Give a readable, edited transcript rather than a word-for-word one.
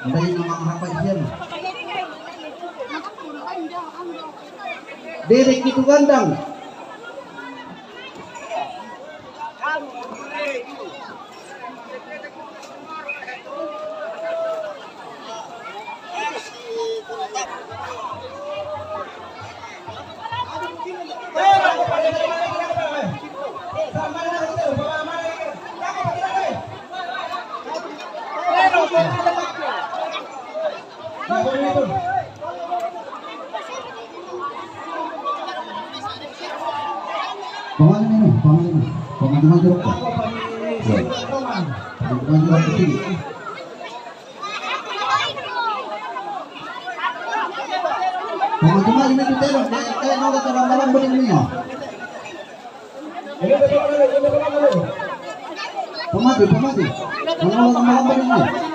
Dari nama apa isian? Derek itu gandang. Pemain jeruk. Pemain jeruk kecil. Pemain ini diterong, kayak mau ke malam begini. Pemati. Mau ke malam begini.